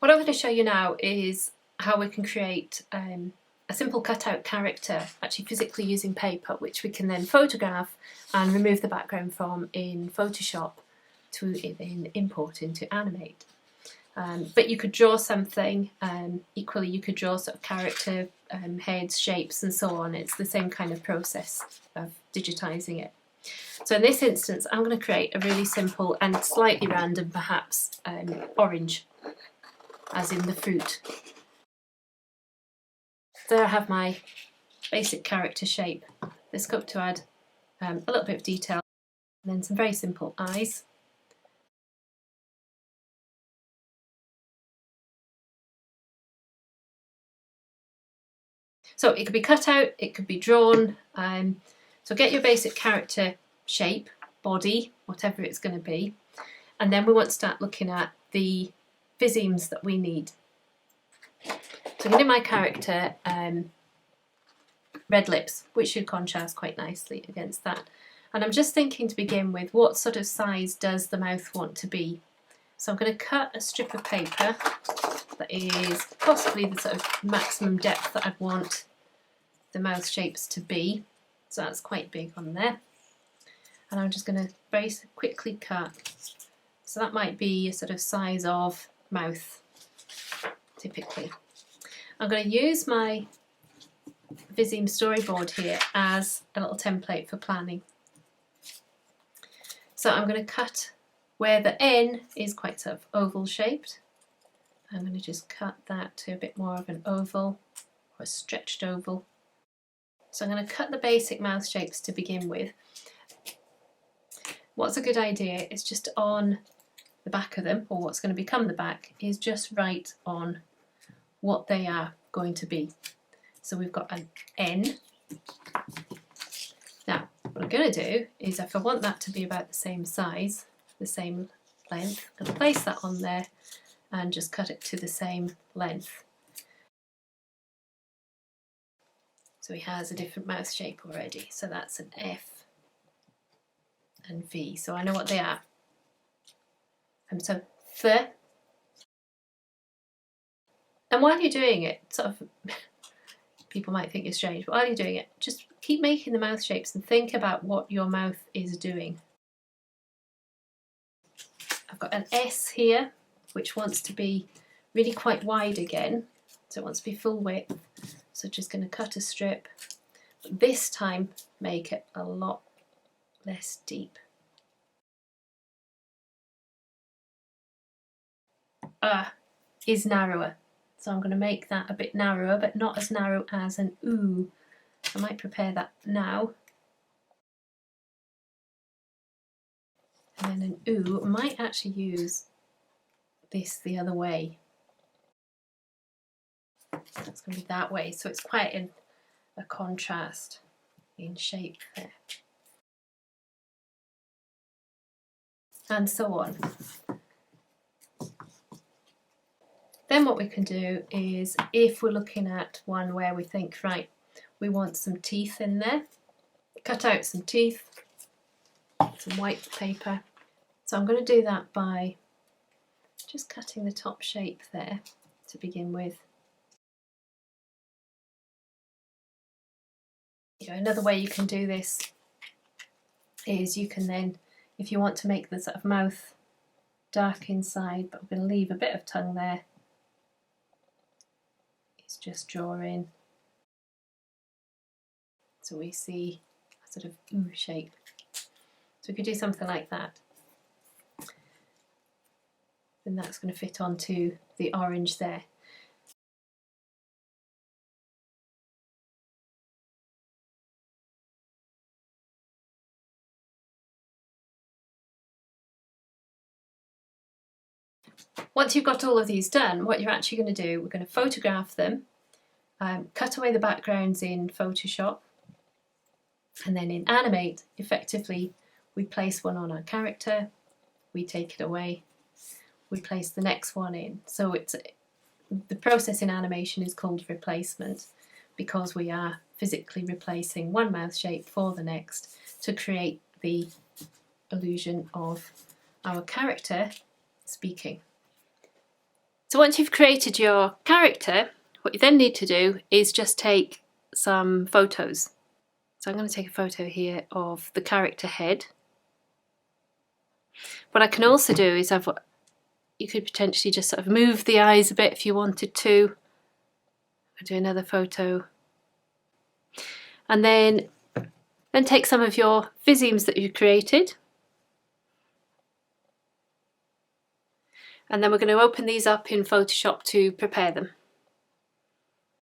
What I'm going to show you now is how we can create a simple cutout character, actually physically using paper, which we can then photograph and remove the background from in Photoshop to then import into Animate. But you could draw something, equally you could draw sort of character heads, shapes and so on. It's the same kind of process of digitising it. So in this instance I'm going to create a really simple and slightly random perhaps orange, as in the fruit. There I have my basic character shape. The scope to add a little bit of detail and then some very simple eyes. So it could be cut out, it could be drawn. So get your basic character shape, body, whatever it's going to be, and then we want to start looking at the physimes that we need. So I'm going to my character red lips, which should contrast quite nicely against that. And I'm just thinking to begin with, what sort of size does the mouth want to be? So I'm going to cut a strip of paper that is possibly the sort of maximum depth that I'd want the mouth shapes to be. So that's quite big on there. And I'm just going to very quickly cut. So that might be a sort of size of mouth, typically. I'm going to use my Visime storyboard here as a little template for planning. So I'm going to cut where the N is quite sort of oval shaped. I'm going to just cut that to a bit more of an oval, or a stretched oval. So I'm going to cut the basic mouth shapes to begin with. What's a good idea is just on the back of them, or what's going to become the back, is just write on what they are going to be. So we've got an N. Now, what I'm going to do is, if I want that to be about the same size, the same length, I'm going to place that on there and just cut it to the same length. So he has a different mouth shape already. So that's an F and V. So I know what they are. And so th. And while you're doing it, sort of, people might think you're strange, but while you're doing it, just keep making the mouth shapes and think about what your mouth is doing. I've got an S here, which wants to be really quite wide again. So it wants to be full width. So just going to cut a strip, but this time make it a lot less deep. Is narrower. So I'm going to make that a bit narrower, but not as narrow as an oo. I might prepare that now. And then an oo, I might actually use this the other way. That's going to be that way, so it's quite a contrast in shape there. And so on. Then what we can do is, if we're looking at one where we think, right, we want some teeth in there, cut out some teeth, some white paper. So I'm going to do that by just cutting the top shape there to begin with. Another way you can do this is you can then, if you want to make the sort of mouth dark inside, but we're going to leave a bit of tongue there, is just draw in. So we see a sort of oo shape. So we could do something like that. Then that's going to fit onto the orange there. Once you've got all of these done, what you're actually going to do, we're going to photograph them, cut away the backgrounds in Photoshop, and then in Animate, effectively, we place one on our character, we take it away, we place the next one in. So the process in animation is called replacement, because we are physically replacing one mouth shape for the next to create the illusion of our character speaking. So once you've created your character, what you then need to do is just take some photos. So I'm going to take a photo here of the character head. What I can also do is you could potentially just sort of move the eyes a bit if you wanted to. I'll do another photo. And then take some of your visemes that you've created. And then we're going to open these up in Photoshop to prepare them.